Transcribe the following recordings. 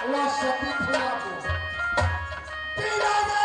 वो सती फुला को पीला दे।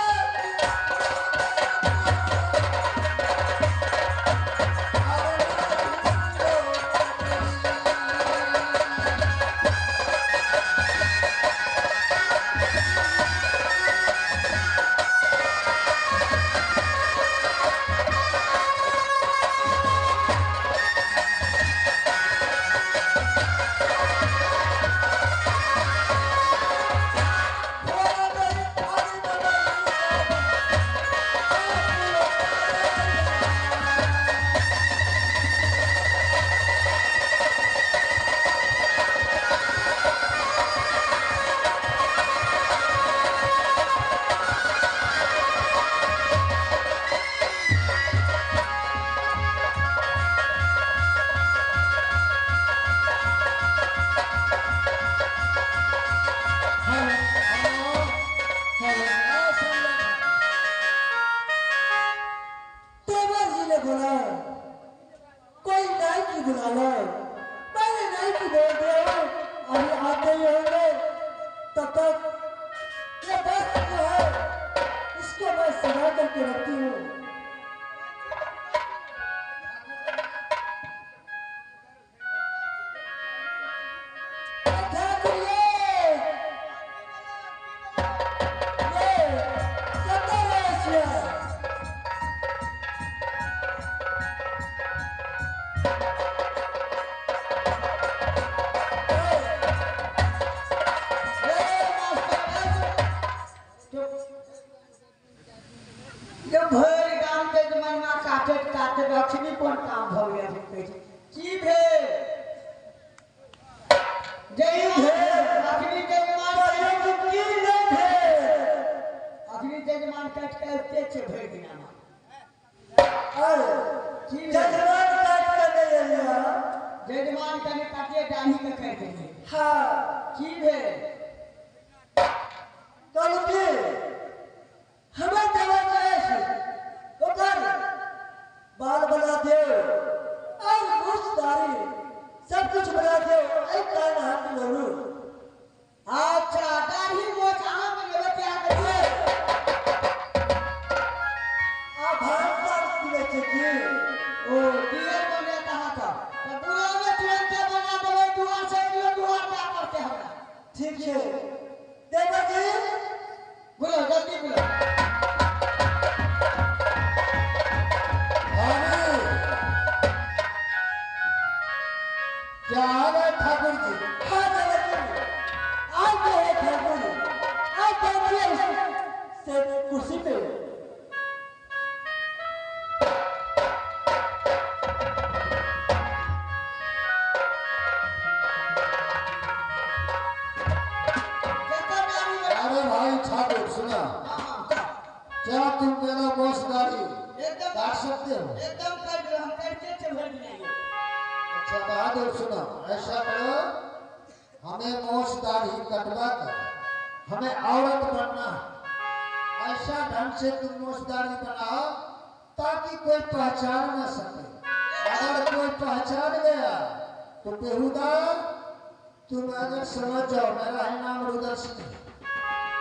तुम अगर समझ जाओ मेरा है नाम रुदल सिंह,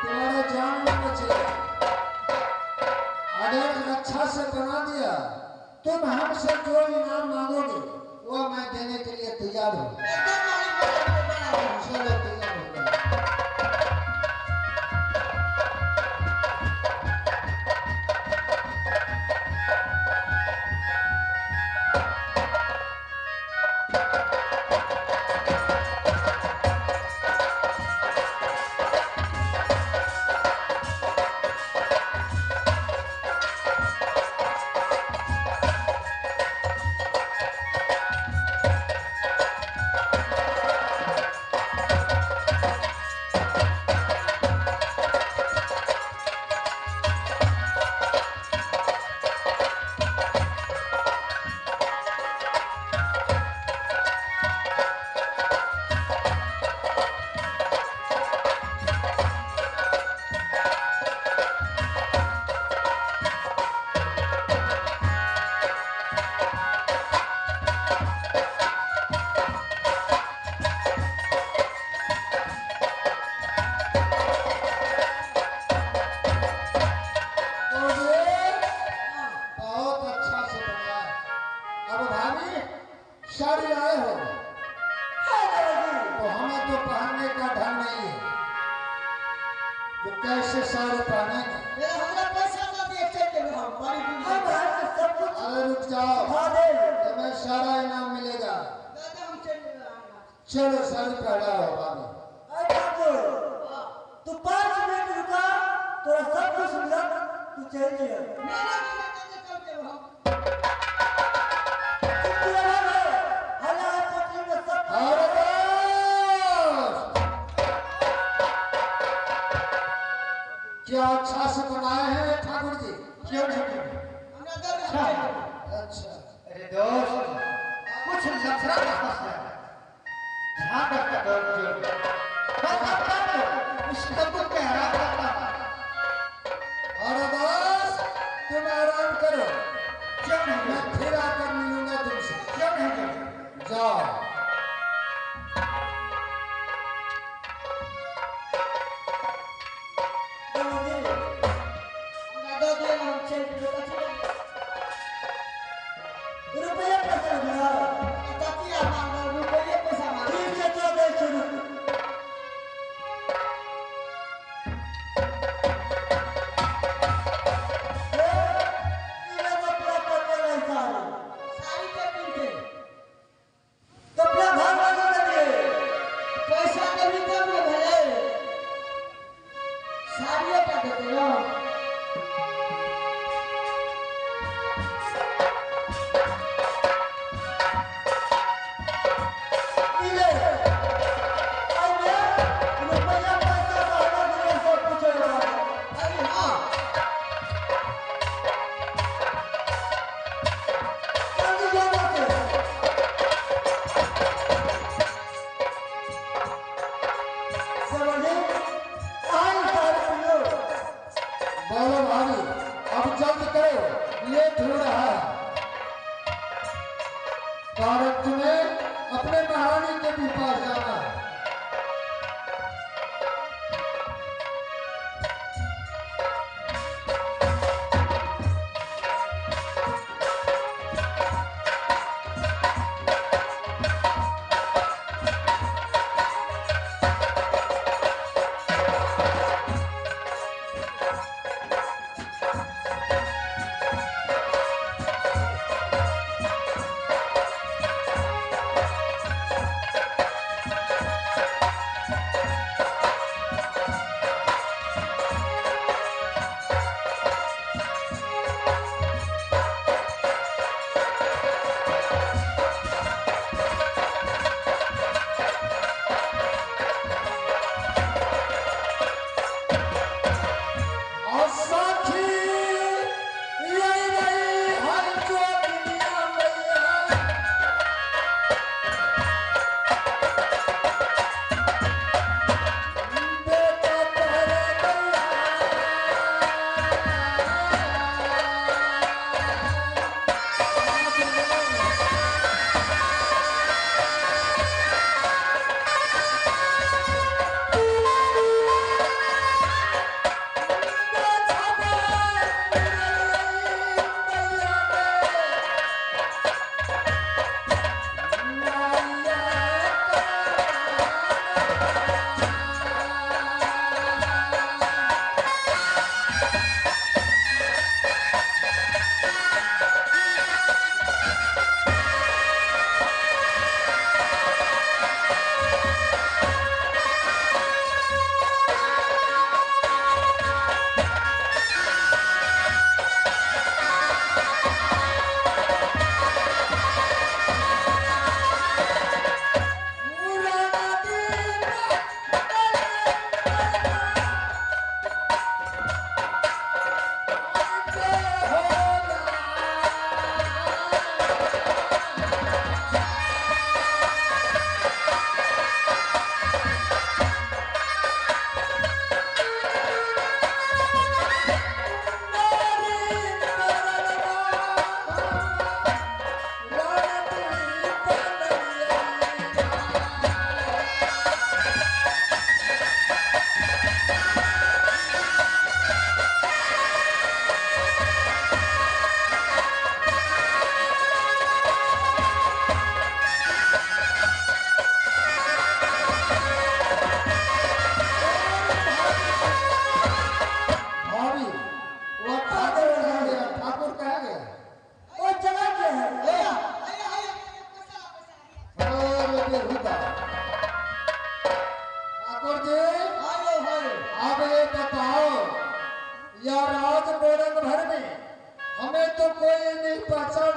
तुम्हारा जान न बचे। अगर अच्छा से बना दिया तुम हमसे जो इनाम मांगोगे वो मैं देने के लिए तैयार हूँ। चलो तैयार हो गया। तो पहनने का ढंग नहीं है, जो कैसे सारे पहनेंगे। मेरा हमरा पैसा ना दिए चल हम बड़ी दूर सब कुछ। अरे रुक जाओ, तुम्हें सारा इनाम मिलेगा। दादा हम चल चलो सारी पहला हो बाबू। तू 5 मिनट रुका, तोरा सब कुछ मिला, तू चल जा। मेरा कल के हम क्या अच्छा से बनाए हैं ठाकुर जी? क्यों नहीं? अच्छा। अरे दोस्त, कुछ लफड़ा फंसा है। ध्यान रखना दोस्त जो। बस अब तो इस सबको मैं हरा करता हूँ। अरे दोस्त, तुम आराम करो। क्यों नहीं? मैं फिर आकर मिलूंगा तुमसे। क्यों नहीं? जाओ। रुपया पैसा दिया, तातिया मांगो रुपये पैसा मांगो। ठीक है तो दे शुरू। ये कपड़ा पहने नहीं सारी। साड़ी के पीछे कपड़ा भागवा दे दिए। पैसा कभी कम न भले। साड़ियों का देते हो।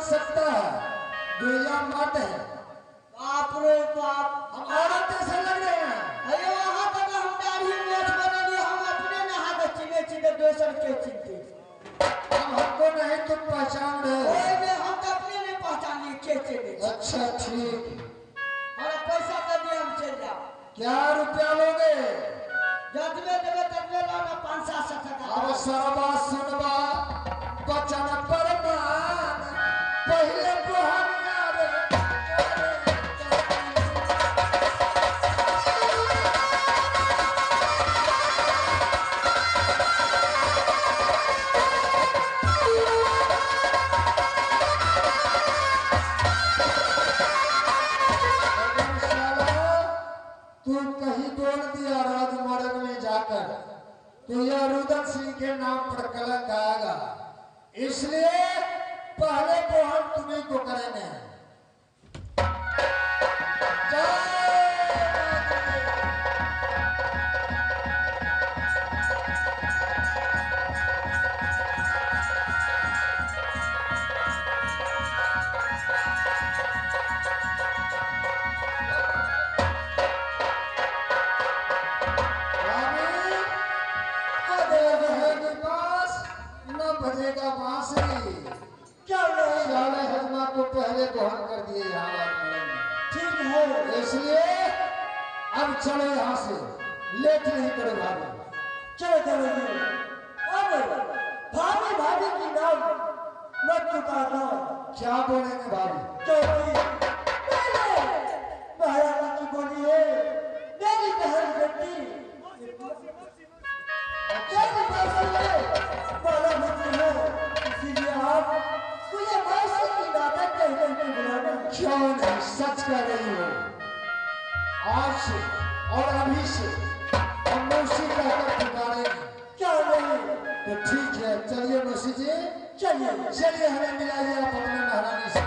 सकता है, दुनिया मर्द है। बाप रे बाप, हम औरत जैसे लग रहे हैं। अरे वहाँ तक हम दाढ़ी मोछ बनेली, हम अपने नहा के चिने चिने दोसर के चिनते। हम हमको नहीं तुम पहचान रहे हो। ओए ने हम तो अपने नहीं पहचानिए के चिने। अच्छा ठीक, हमारा पैसा दे दिए, हम चल जाओ। क्या रुपया लोगे? जतने देवे ततने लो ना, 5-7 टका। अब सरबा सुनबा बचन परमान, पहले बुहानिया रे तू कहीं बोल दिया राजमार्ग में जाकर तो यह रुदल सिंह के नाम पर कलंक आएगा, इसलिए पहले को हम तुम्हें को करेंगे। जय बजेगा बांसुरी। क्या नहीं? साले हजमा को पहले बहन कर दिए यहाँ राजमहल में। ठीक है, इसलिए अब चलो यहाँ से, लेट नहीं करो भाभी। चलो चलो जी। अब भाभी भाभी की नाम मत पुकारना। क्या बोलेंगे भाभी? क्योंकि पहले महारानी की बोली है, मेरी बहन बेटी तेरी मौसी है, बड़ा मुझे है, इसीलिए आप मुझे मौसी की नाटक कहने की बुलाना। क्यों नहीं, सच कह रही हो। आज से और अभी से हम मौसी कहकर पुकारेंगे। क्या नहीं? तो ठीक है, चलिए मौसी जी, चलिए चलिए हमें मिलाइए आप अपने महारानी से।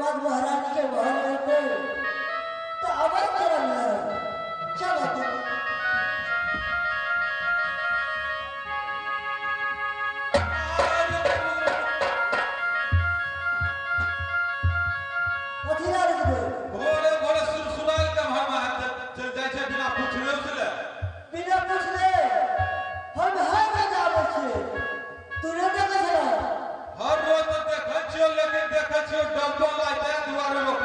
बाद महारानी के महल में पे तो आवाज चला मिला क्या बात है पथिरा रख दे बोले बोले सुनाल के हम चल जाए छे बिना पूछले उसले बिना पूछले हम हर रोज आवे छिए तू रे देखे छला हर रोज तो देखे छियो लेकिन देखे छियो डब्बा लाइते दुआरे में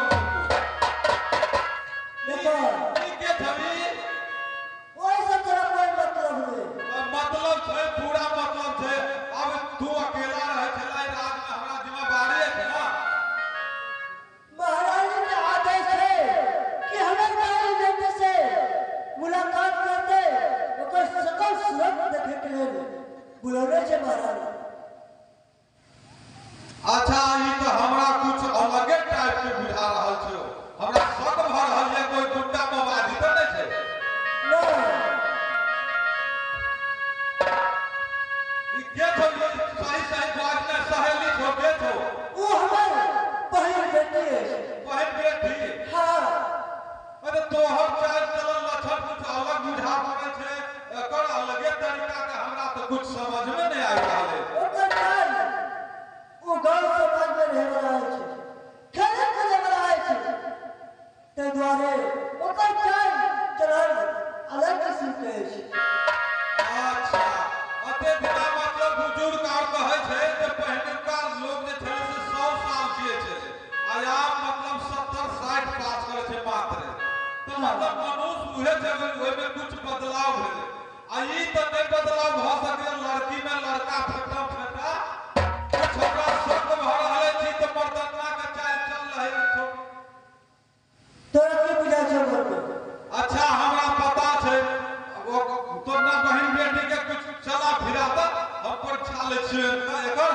देखो ई के छवि ओए सब तेरा कोई मतलब नहीं मतलब छे पूरा मतलब छे अब तू अकेला रहे छला रात में हमरा जिम्मेदारी है ना महारानी के आदेश है कि हमें गाड़ी देने से मुलाकात करते ओकर सकल सूरत देखे के लिए बुलावे छे महारानी अच्छा ई तो हमरा कुछ अलगे टाइप के बुझा रहल छो हमरा शक भ रहल है कोई गुंडा मवादी तो नहीं छे ना ई के छो सही सही बात में सहेली छो के छो वो हमार बहन बेटी है बहन बेटी हाँ अरे तोहर चाल चलन लक्षण कुछ अलग बुझा पड़े छे एकर अलगे तरीका के हमरा तो कुछ समझ में नहीं आइ रहल है ओकर चाल वो गांव समाज में रहे वाला है खेले खेले वाला है ते द्वारे ओकर चाल चलन अलग किस्म के है अच्छा अते बिना मतलब बुजुर्ग और कहे छे जे पहिलका लोग जे छे से 100 साल जिए छे आया मतलब 70 60 पास करे छे मात्र तो मतलब मनुष्य उहे छे ओइ में कुछ बदलाव भेले आ ई तो नहीं बदलाव भ सके लड़की में लड़का फेटा फेटा कुछ हमरा शक भ रहले छी तो मर्दना के चाल चल रहे छो तोरा की बुझा छे घर पे अच्छा हमरा पता छे वो तो ना बहन बेटी के कुछ चला फिरा त हम पर छाले छिए एकर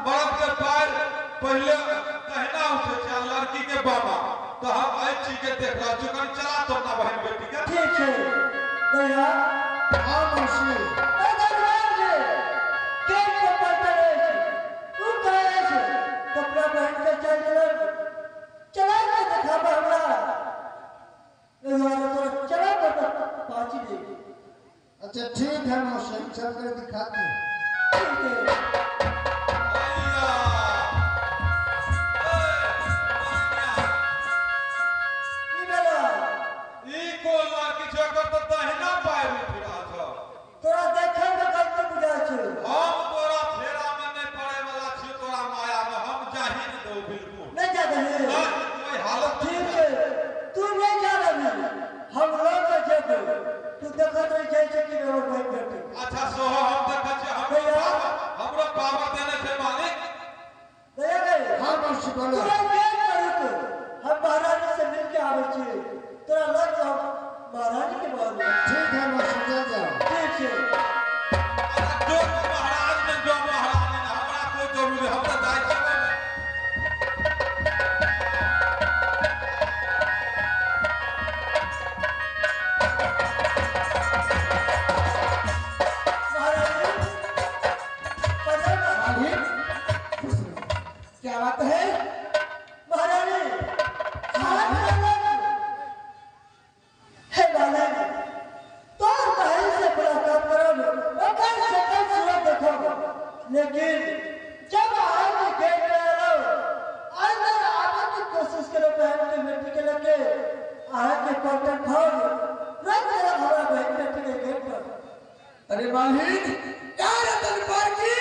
मर्द के पैर पहले कहना उठे छे लड़की के बाबा तो हम आई छी के देख रहा छु कन चला तो ना बहन बेटी के ठीक है दया हाँ मौसी दरबार जे के पता है तू कहे छे कपड़ा पहन के चल चला के दिखाबा हमरा तो चला पर पाची दे अच्छा ठीक है मौसी हम चल कर दिखाते हैं ठीक है भैया की बेला ई को लड़की छे कर तो दहिना पैर में फिरा छ तोरा देखे में गलती बुझा छे हम तोरा फेरा में नहीं पड़े वाला छी तोरा माया में हम जाहि न दो बिल्कुल नहीं जा रहे कोई हालत ठीक है तू नहीं जा रही हम लोग जेबे तू देखत रह जाय छे कि मेरे भाई बेटी अच्छा सोहो हम देखे छे हमरो पावर देने छे मालिक दया गए हाँ मौसी बोलो तोरा के करू तो हम महारानी से मिल के आवे छे तोरा लग हम महारानी के बारे में ठीक है मौसी चल जाओ ठीक है जो महाराज ने जो महारानी ने हमरा कोई जरूरी हमरा जाय छे क्या बात है महारानी हे महारानी तो बहन से मुलाकात करो ओकर सकल सूरत देखो लेकिन जब आगे गेट पे आओ अंदर आने की कोशिश करो बहन के बेटी के लगे आगे क्वार्टर खोल रख दे हमारा बहन बेटी के गेट पर अरे माहिर यार दरबार की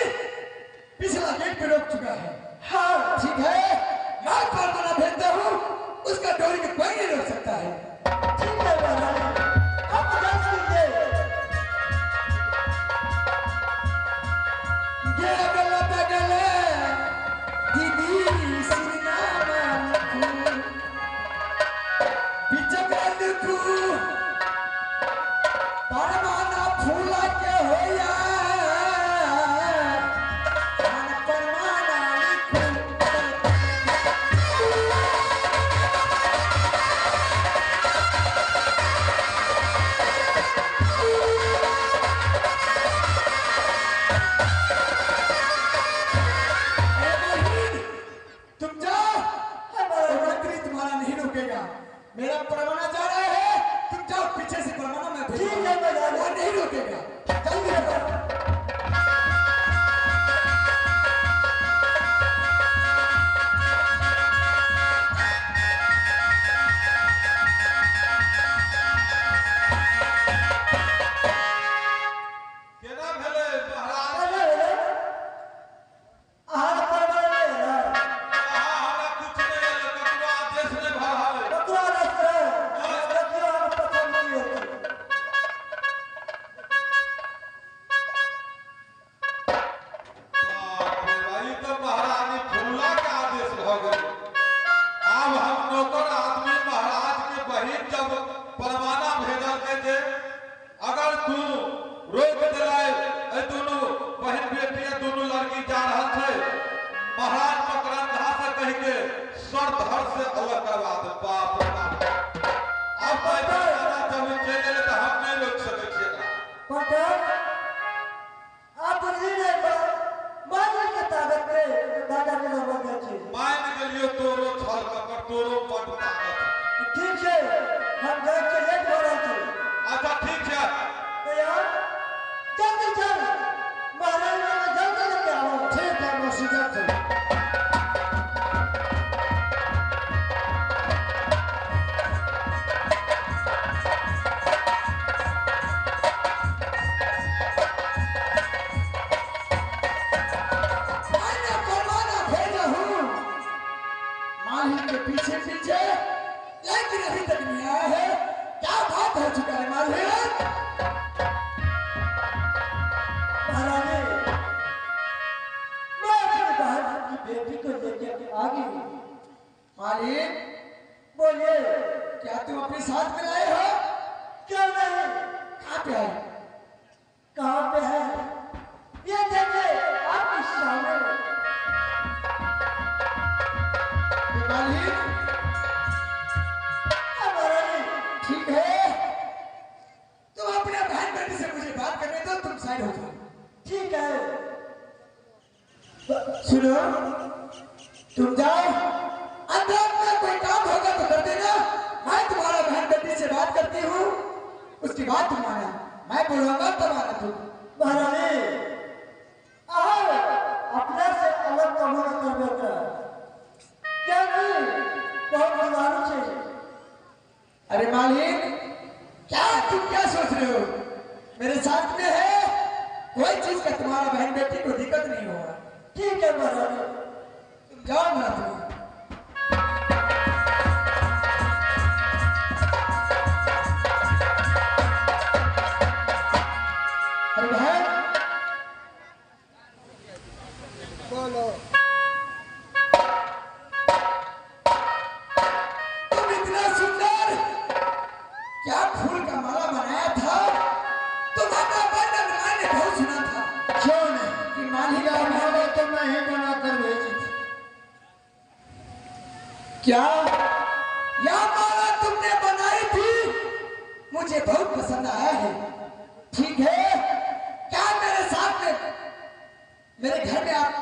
पिछला गेट पे रोक चुका है हाँ ठीक है मैं परवाना भेजता हूँ उसका डोरी को कोई नहीं रोक सकता है ठीक है महारानी अब जल्द कीजिए गेला गला बगले दीदी सिरनामा लिखू बिचगल लिखू परवाना फूला के होया परवाना लिखू मेरा परवाना जा रहा है, तुम जाओ पीछे से परवाना मैं भेजूंगा। ठीक है महाराज, वो नहीं रुकेगा, जल्दी आओ। केना भेले महाराज? आहार परवाना नहीं है ना? कहाँ हमरा कुछ नहीं है, ककरो आदेश नहीं भऽ रहल है। बकरा रास्ता देखियो हम पसंद नहीं होती। बाप रे भाई, तो महारानी फुल्ला के आदेश भऽ गेल। आब हम नौकर आदमी महाराज के बहिन जब परवाना भेजल के जे अगर तू रोक दिलाए ए दोनों बहन बेटी या दोनों लड़की जा रहल छै, महाराज मकरंधा से कह के सर धड़ से अलग करवा दे। बाप रे बाप, अब पैसा जब चल गेले तो हम नहीं रोक सकै छियै एकरा। पटक आप बुझी नहीं मानव के ताकत पे दादा के नंबर दे छी। मान गेलियो तोरो छल कपट, तोरो बड़ ताकत। ठीक है, हम घर के लेट हो रहे थे। अच्छा ठीक है, तो यार जल्दी चल, महाराज ने जल्दी लेके आओ। ठीक है मौसी, जल्दी मैंने परवाना भेजा हूँ माही के पीछे पीछे, लेकिन अभी तक नहीं आया है। क्या बात हो चुका है माही? महारानी, मैं अपनी बहन की बेटी को लेके आ गई हूँ। मालिक, बोलिए। क्या तुम अपने साथ में लाए हो? क्यों नहीं? कहाँ पे आए? कहाँ पे है? ये देखिए आपके सामने। ये मालिक, महारानी, ठीक है, तुम अपने बहन बेटी से मुझे बात करने दो, तुम साइड हो जाओ। ठीक है। सुनो, तुम जाओ, अंदर में कोई काम होगा तो कर देना। मैं तुम्हारा बहन बेटी से बात करती हूँ, उसकी बात तुम आना, मैं बोलूंगा तब आना तुम। महारानी, आओ, अपने से अलग कमरा कर बेटा। क्या नहीं? बहुत बुलाना चाहिए। अरे मालिक, क्या तुम क्या सोच रहे हो? मेरे साथ में है, कोई चीज का तुम्हारा बहन बेटी को दिक्कत नहीं होगा। ठीक है महारानी। तुम जाओ ना तुम। अरे बहन, बोलो। तुम इतना सुंदर, क्या फूल का माला बनाया था? तुम्हारा वर्णन मैंने बहुत सुना था। क्यों नहीं कि मालिका माला तो मैं ही बना कर भेजी थी। क्या यह माला तुमने बनाई थी? मुझे बहुत पसंद आया है। ठीक है, क्या मेरे साथ में मेरे घर में आप